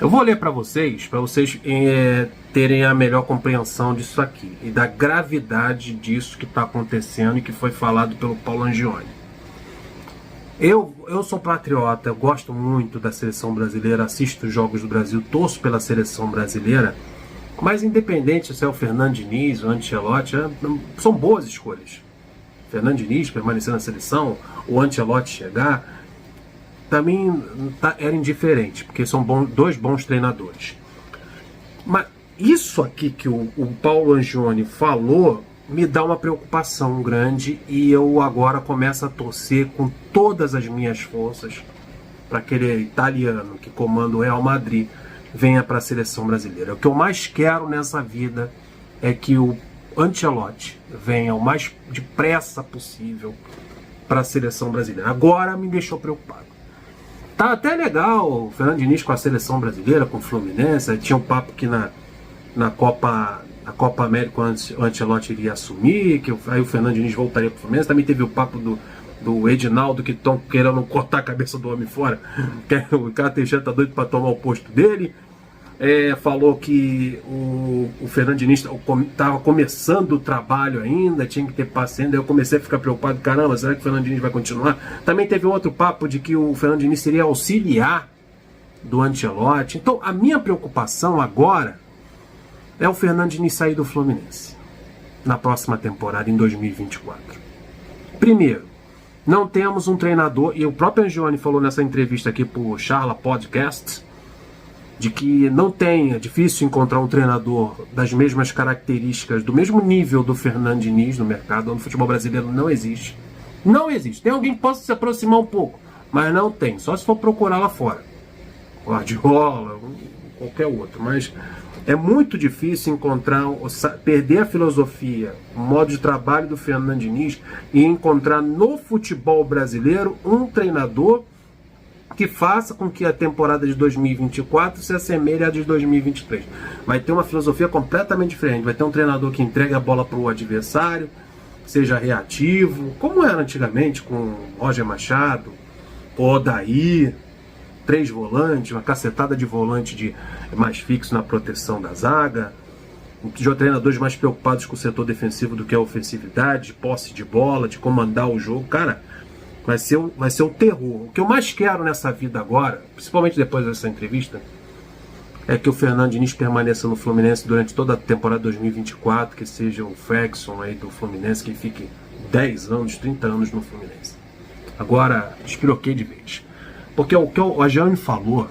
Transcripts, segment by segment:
Eu vou ler para vocês terem a melhor compreensão disso aqui e da gravidade disso que está acontecendo e que foi falado pelo Paulo Angione. Eu sou patriota, eu gosto muito da seleção brasileira, assisto os jogos do Brasil, torço pela seleção brasileira, mas independente se é o Fernando Diniz ou o Ancelotti, são boas escolhas. Fernando Diniz permanecer na seleção, o Ancelotti chegar, também era indiferente, porque são dois bons treinadores. Mas isso aqui que o Paulo Angione falou me dá uma preocupação grande e eu agora começo a torcer com todas as minhas forças para aquele italiano que comanda o Real Madrid venha para a seleção brasileira. O que eu mais quero nessa vida é que o Ancelotti venha o mais depressa possível para a seleção brasileira. Agora me deixou preocupado. Tá até legal o Fernando Diniz com a seleção brasileira, com o Fluminense. Tinha um papo que na Copa América o Ancelotti iria assumir, que aí o Fernando Diniz voltaria para o Fluminense. Também teve o papo do Edinaldo, que estão querendo cortar a cabeça do homem fora. O cara Teixeira tá doido para tomar o posto dele. Falou que o Fernando Diniz estava começando o trabalho ainda, tinha que ter paciência. Eu comecei a ficar preocupado, caramba, será que o Fernando Diniz vai continuar? Também teve outro papo de que o Fernando Diniz seria auxiliar do Ancelotti. Então a minha preocupação agora é o Fernando Diniz sair do Fluminense na próxima temporada, em 2024. Primeiro, não temos um treinador, e o próprio Angione falou nessa entrevista aqui pro Charla Podcast, de que é difícil encontrar um treinador das mesmas características, do mesmo nível do Fernando Diniz no mercado. No futebol brasileiro não existe. Não existe. Tem alguém que possa se aproximar um pouco, mas não tem. Só se for procurar lá fora. Guardiola, qualquer outro. Mas é muito difícil perder a filosofia, o modo de trabalho do Fernando Diniz e encontrar no futebol brasileiro um treinador que faça com que a temporada de 2024 se assemelhe à de 2023. Vai ter uma filosofia completamente diferente. Vai ter um treinador que entregue a bola para o adversário, seja reativo, como era antigamente com Roger Machado, Odair, 3 volantes, uma cacetada de volante mais fixo na proteção da zaga, de treinadores mais preocupados com o setor defensivo do que a ofensividade, de posse de bola, de comandar o jogo. Cara, vai ser o terror. O que eu mais quero nessa vida agora, principalmente depois dessa entrevista, é que o Fernando Diniz permaneça no Fluminense durante toda a temporada 2024, que seja o Ferguson aí do Fluminense, que fique 10 anos, 30 anos no Fluminense. Agora, despiroquei de vez. Porque o que o Angione falou,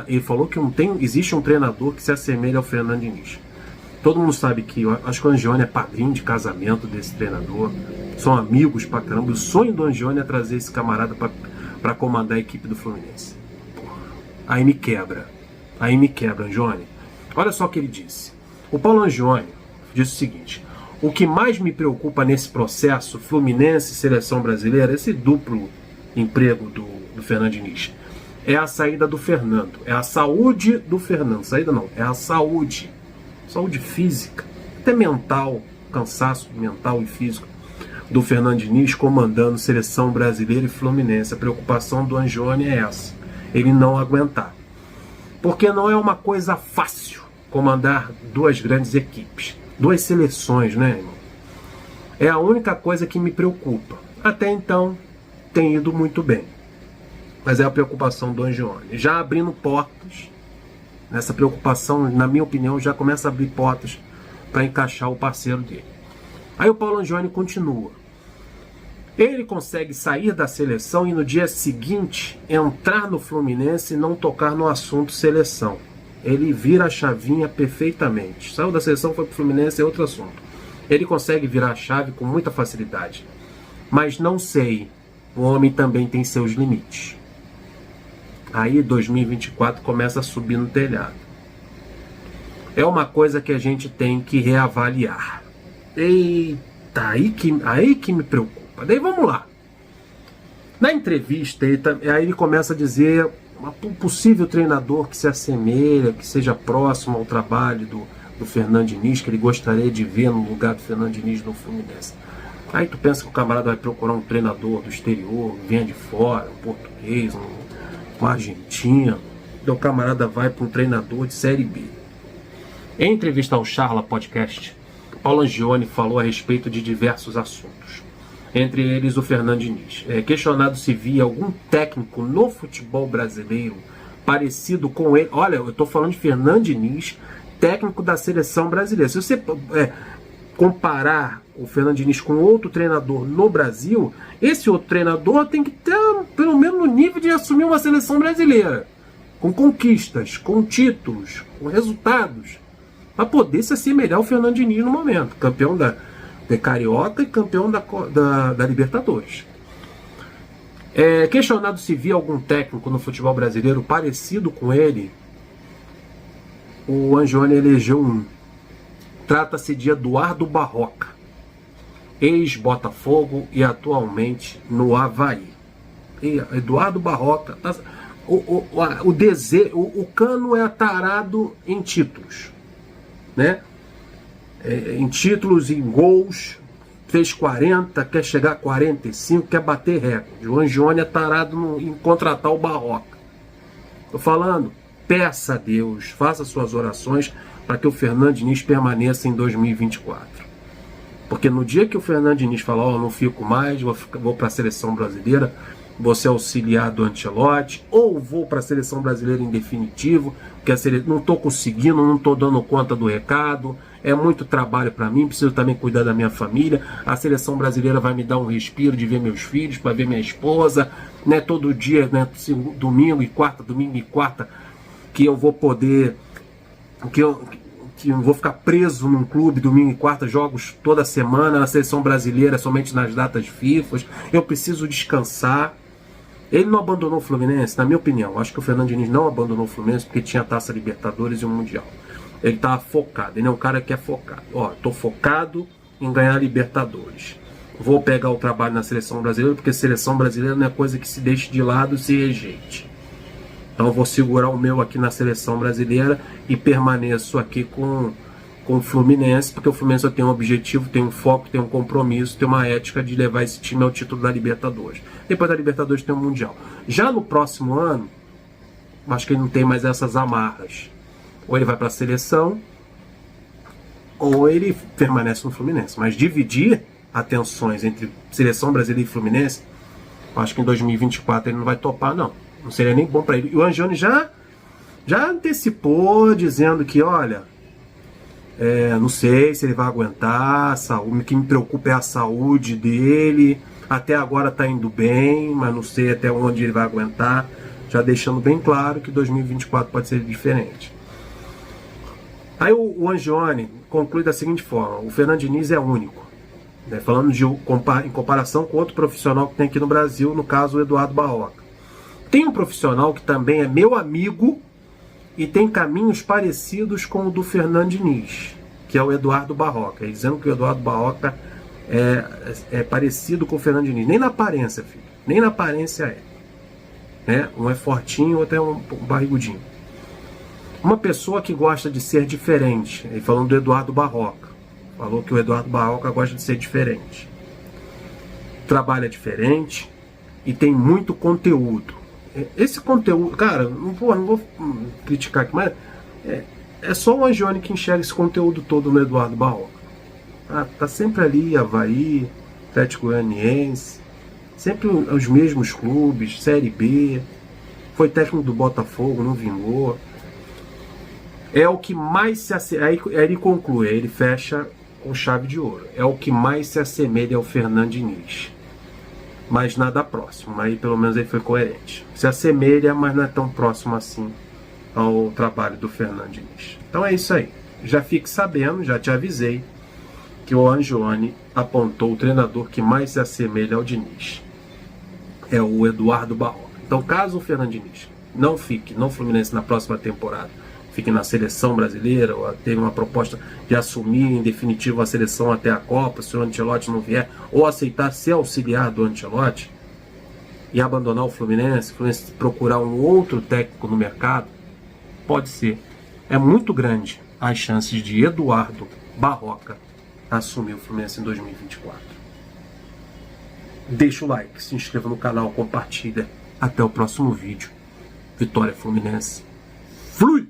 ele falou que existe um treinador que se assemelha ao Fernando Diniz. Todo mundo sabe que acho que o Angione é padrinho de casamento desse treinador. São amigos pra caramba. O sonho do Angione é trazer esse camarada pra comandar a equipe do Fluminense. Aí me quebra, Angione. Olha só o que ele disse. O Paulo Angione disse o seguinte: o que mais me preocupa nesse processo Fluminense e seleção brasileira, esse duplo emprego do Fernando Diniz, é a saída do Fernando, é a saúde do Fernando. Saída não, é a saúde física, até mental, cansaço mental e físico do Fernando Diniz comandando seleção brasileira e Fluminense. A preocupação do Angione é essa, ele não aguentar, porque não é uma coisa fácil comandar duas grandes equipes, duas seleções, né, irmão? É a única coisa que me preocupa. Até então tem ido muito bem, mas é a preocupação do Angione, já abrindo portas. Nessa preocupação, na minha opinião, já começa a abrir portas para encaixar o parceiro dele. Aí o Paulo Angione continua. Ele consegue sair da seleção e no dia seguinte entrar no Fluminense e não tocar no assunto seleção. Ele vira a chavinha perfeitamente. Saiu da seleção, foi para o Fluminense, é outro assunto. Ele consegue virar a chave com muita facilidade. Mas não sei, o homem também tem seus limites. Aí 2024 começa a subir no telhado. É uma coisa que a gente tem que reavaliar. Eita, aí que me preocupa. Daí vamos lá. Na entrevista, ele começa a dizer um possível treinador que se assemelha, que seja próximo ao trabalho do Fernando Diniz, que ele gostaria de ver no lugar do Fernando Diniz no Fluminense. Aí tu pensa que o camarada vai procurar um treinador do exterior, venha de fora, um português, um argentino. Então o camarada vai para um treinador de Série B. Em entrevista ao Charla Podcast, Paulo Angione falou a respeito de diversos assuntos, entre eles o Fernando Diniz. Questionado se via algum técnico no futebol brasileiro parecido com ele. Olha, eu estou falando de Fernando Diniz, técnico da seleção brasileira. Se você comparar o Fernando Diniz com outro treinador no Brasil, esse outro treinador tem que ter pelo menos no nível de assumir uma seleção brasileira, com conquistas, com títulos, com resultados, para poder se assemelhar ao Fernando Diniz no momento, campeão da Carioca e campeão da Libertadores. Questionado se via algum técnico no futebol brasileiro parecido com ele, o Angione elegeu um. Trata-se de Eduardo Barroca, ex-Botafogo e atualmente no Avaí. Eduardo Barroca, o Cano é atarado em títulos, né? Em títulos, em gols, fez 40, quer chegar a 45, quer bater recorde. O Angione é tarado em contratar o Barroca. Estou falando, peça a Deus, faça suas orações para que o Fernando Diniz permaneça em 2024. Porque no dia que o Fernando Diniz falar, não fico mais, vou para a seleção brasileira, vou ser auxiliar do Ancelotti, ou vou para a seleção brasileira em definitivo, porque não estou conseguindo, não estou dando conta do recado, é muito trabalho para mim, preciso também cuidar da minha família, a seleção brasileira vai me dar um respiro de ver meus filhos, para ver minha esposa, né, todo dia, né, domingo e quarta, que eu vou poder, que eu vou ficar preso num clube domingo e quarta, jogos toda semana, na seleção brasileira somente nas datas FIFA, eu preciso descansar. Ele não abandonou o Fluminense, na minha opinião. Acho que o Fernando Diniz não abandonou o Fluminense porque tinha a Taça Libertadores e o Mundial. Ele estava focado, ele é um cara que é focado. Estou focado em ganhar Libertadores. Vou pegar o trabalho na seleção brasileira, porque seleção brasileira não é coisa que se deixe de lado e se rejeite. Então eu vou segurar o meu aqui na seleção brasileira e permaneço aqui com o Fluminense, porque o Fluminense tem um objetivo, tem um foco, tem um compromisso, tem uma ética de levar esse time ao título da Libertadores. Depois da Libertadores tem o Mundial. Já no próximo ano, acho que ele não tem mais essas amarras. Ou ele vai para a seleção, ou ele permanece no Fluminense. Mas dividir atenções entre seleção brasileira e Fluminense, acho que em 2024 ele não vai topar, não. Não seria nem bom para ele. E o Angione já antecipou, dizendo que, olha, não sei se ele vai aguentar, o que me preocupa é a saúde dele, até agora está indo bem, mas não sei até onde ele vai aguentar, já deixando bem claro que 2024 pode ser diferente. Aí o Angione conclui da seguinte forma: o Fernando Diniz é único, né? Falando em comparação com outro profissional que tem aqui no Brasil, no caso o Eduardo Barroca. Tem um profissional que também é meu amigo e tem caminhos parecidos com o do Fernando Diniz, que é o Eduardo Barroca. E dizendo que o Eduardo Barroca é parecido com o Fernando Diniz. Nem na aparência, filho. Nem na aparência é. Né? Um é fortinho, o outro é um barrigudinho. Uma pessoa que gosta de ser diferente. E falando do Eduardo Barroca. Falou que o Eduardo Barroca gosta de ser diferente. Trabalha diferente e tem muito conteúdo. Esse conteúdo, cara, não vou criticar aqui, mas é só o Angione que enxerga esse conteúdo todo no Eduardo Barroca. Tá sempre ali, Avaí, Atlético Goianiense, sempre os mesmos clubes, Série B, foi técnico do Botafogo, não vingou. É o que mais se assemelha, aí ele conclui, ele fecha com chave de ouro, é o que mais se assemelha ao Fernando Diniz. Mas nada próximo, aí pelo menos ele foi coerente. Se assemelha, mas não é tão próximo assim ao trabalho do Fernando Diniz. Então é isso aí. Já fique sabendo, já te avisei, que o Angione apontou o treinador que mais se assemelha ao Diniz. É o Eduardo Barroca. Então caso o Fernando Diniz não fique no Fluminense na próxima temporada, fique na seleção brasileira, ou teve uma proposta de assumir em definitivo a seleção até a Copa, se o Ancelotti não vier, ou aceitar ser auxiliar do Ancelotti e abandonar o Fluminense procurar um outro técnico no mercado, pode ser. É muito grande as chances de Eduardo Barroca assumir o Fluminense em 2024. Deixa o like, se inscreva no canal, compartilha. Até o próximo vídeo Vitória Fluminense. Flui!